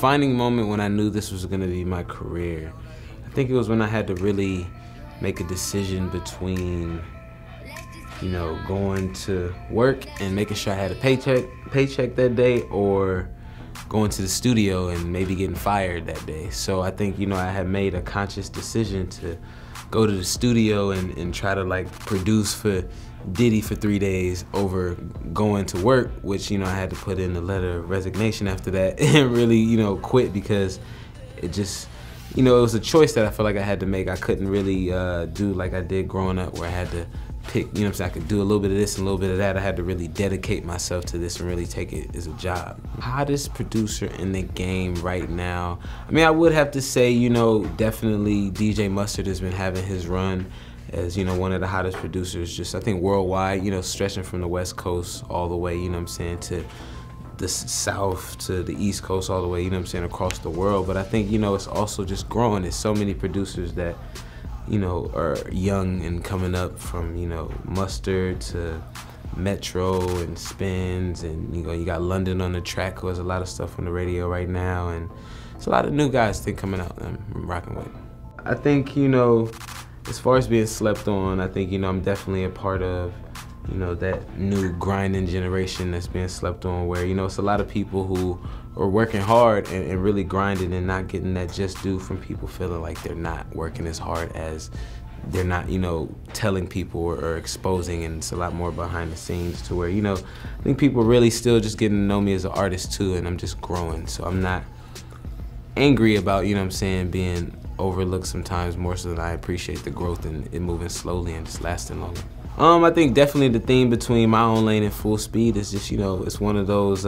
defining moment when I knew this was gonna be my career, I think it was when I had to really make a decision between, you know, going to work and making sure I had a paycheck that day, or going to the studio and maybe getting fired that day. So I think, you know, I had made a conscious decision to go to the studio and try to like produce for Diddy for 3 days over going to work, which, you know, I had to put in a letter of resignation after that and really, you know, quit, because it just, you know, it was a choice that I felt like I had to make. I couldn't really do like I did growing up, where I had to pick, you know what I'm saying, I could do a little bit of this and a little bit of that. I had to really dedicate myself to this and really take it as a job. Hottest producer in the game right now, I mean, I would have to say, you know, definitely DJ Mustard has been having his run as, you know, one of the hottest producers, just I think worldwide, you know, stretching from the West Coast all the way, you know what I'm saying, to the South, to the East Coast, all the way, you know what I'm saying, across the world. But I think, you know, it's also just growing. There's so many producers that, you know, are young and coming up, from, you know, Mustard to Metro and Spins, and, you know, you got London on the track, who has a lot of stuff on the radio right now, and it's a lot of new guys think coming out and I'm rocking with. I think, you know, as far as being slept on, I think, you know, I'm definitely a part of, you know, that new grinding generation that's being slept on, where, you know, it's a lot of people who are working hard and really grinding and not getting that just due from people feeling like they're not working as hard as they're not, you know, telling people or exposing, and it's a lot more behind the scenes, to where, you know, I think people really still just getting to know me as an artist too, and I'm just growing. So I'm not angry about, you know what I'm saying, being overlooked sometimes, more so than I appreciate the growth and it moving slowly and just lasting longer. I think definitely the theme between My Own Lane and Full Speed is just, you know, it's one of those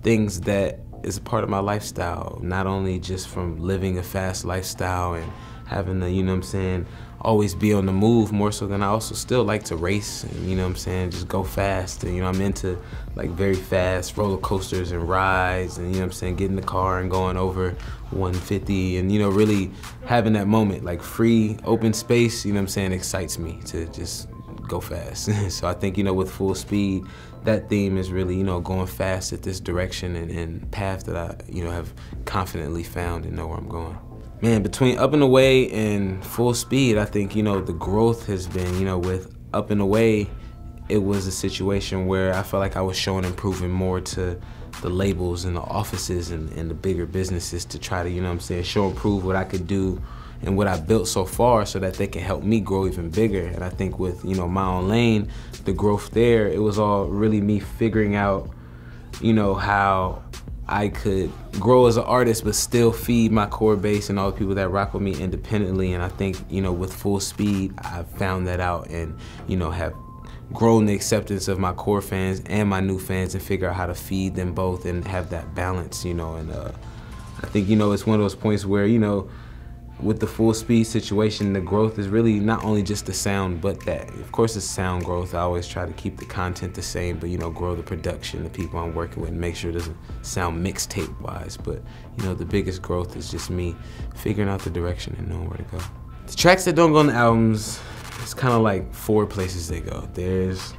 things that is a part of my lifestyle, not only just from living a fast lifestyle and having to, you know what I'm saying, always be on the move, more so than I also still like to race and, you know what I'm saying, just go fast. And, you know, I'm into like very fast roller coasters and rides, and, you know what I'm saying, getting in the car and going over 150 and, you know, really having that moment, like free, open space, you know what I'm saying, excites me to just go fast. So I think, you know, with Full Speed, that theme is really, you know, going fast at this direction and path that I, you know, have confidently found and know where I'm going. Man, between Up and Away and Full Speed, I think, you know, the growth has been, you know, with Up and Away, it was a situation where I felt like I was showing and proving more to the labels and the offices and the bigger businesses to try to, you know what I'm saying, show and prove what I could do and what I built so far, so that they can help me grow even bigger. And I think with, you know, My Own Lane, the growth there, it was all really me figuring out, you know, how I could grow as an artist but still feed my core base and all the people that rock with me independently. And I think, you know, with Full Speed, I've found that out and, you know, have grown the acceptance of my core fans and my new fans, and figure out how to feed them both and have that balance, you know. And I think, you know, it's one of those points where, you know, with the Full Speed situation, the growth is really not only just the sound, but that, of course, it's sound growth. I always try to keep the content the same, but, you know, grow the production, the people I'm working with, and make sure it doesn't sound mixtape wise. But, you know, the biggest growth is just me figuring out the direction and knowing where to go. The tracks that don't go on the albums, it's kind of like 4 places they go. There's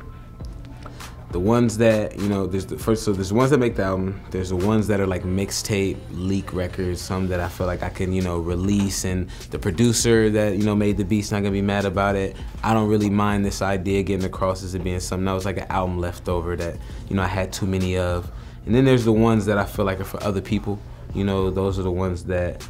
the ones that, you know, there's the ones that make the album, there's the ones that are like mixtape, leak records, some that I feel like I can, you know, release, and the producer that, you know, made the beat's not gonna be mad about it. I don't really mind this idea getting across as it being something that was like an album leftover that, you know, I had too many of. And then there's the ones that I feel like are for other people. You know, those are the ones that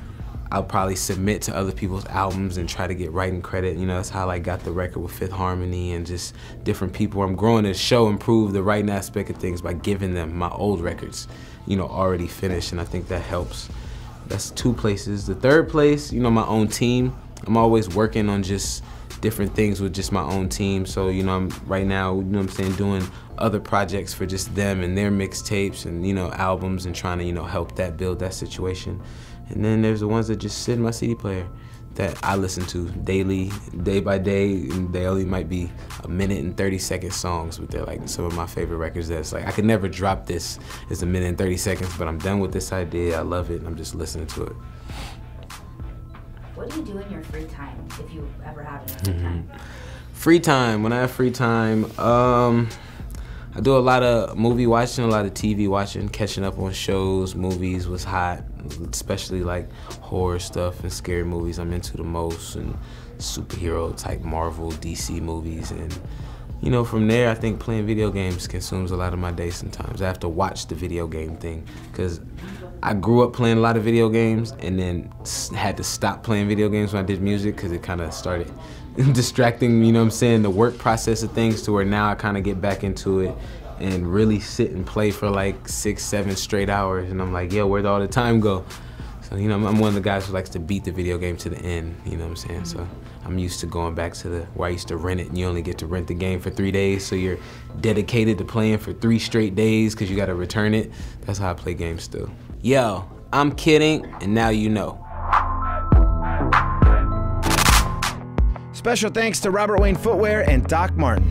I'll probably submit to other people's albums and try to get writing credit. You know, that's how I got the record with Fifth Harmony and just different people. I'm growing to show and prove the writing aspect of things by giving them my old records, you know, already finished, and I think that helps. That's 2 places. The 3rd place, you know, my own team. I'm always working on just different things with just my own team. So, you know, I'm right now, you know what I'm saying, doing other projects for just them and their mixtapes and, you know, albums, and trying to, you know, help that build that situation. And then there's the ones that just sit in my CD player that I listen to daily, day by day, and they only might be 1minute and 30-second songs, but they're like some of my favorite records that's like, I could never drop this as 1minute and 30 seconds, but I'm done with this idea, I love it, and I'm just listening to it. What do you do in your free time, if you ever have any free time? Free time, when I have free time, I I do a lot of movie watching, a lot of TV watching, catching up on shows, movies was hot, especially like horror stuff and scary movies I'm into the most, and superhero type Marvel, DC movies. And you know, from there, I think playing video games consumes a lot of my day sometimes. I have to watch the video game thing, because I grew up playing a lot of video games and then had to stop playing video games when I did music, because it kind of started distracting, you know what I'm saying, the work process of things, to where now I kind of get back into it and really sit and play for like 6, 7 straight hours, and I'm like, yo, where'd all the time go? So, you know, I'm one of the guys who likes to beat the video game to the end, you know what I'm saying? So I'm used to going back to where I used to rent it, and you only get to rent the game for 3 days, so you're dedicated to playing for 3 straight days because you gotta return it. That's how I play games still. Yo, I'm kidding, and now you know. Special thanks to Robert Wayne Footwear and Doc Martin.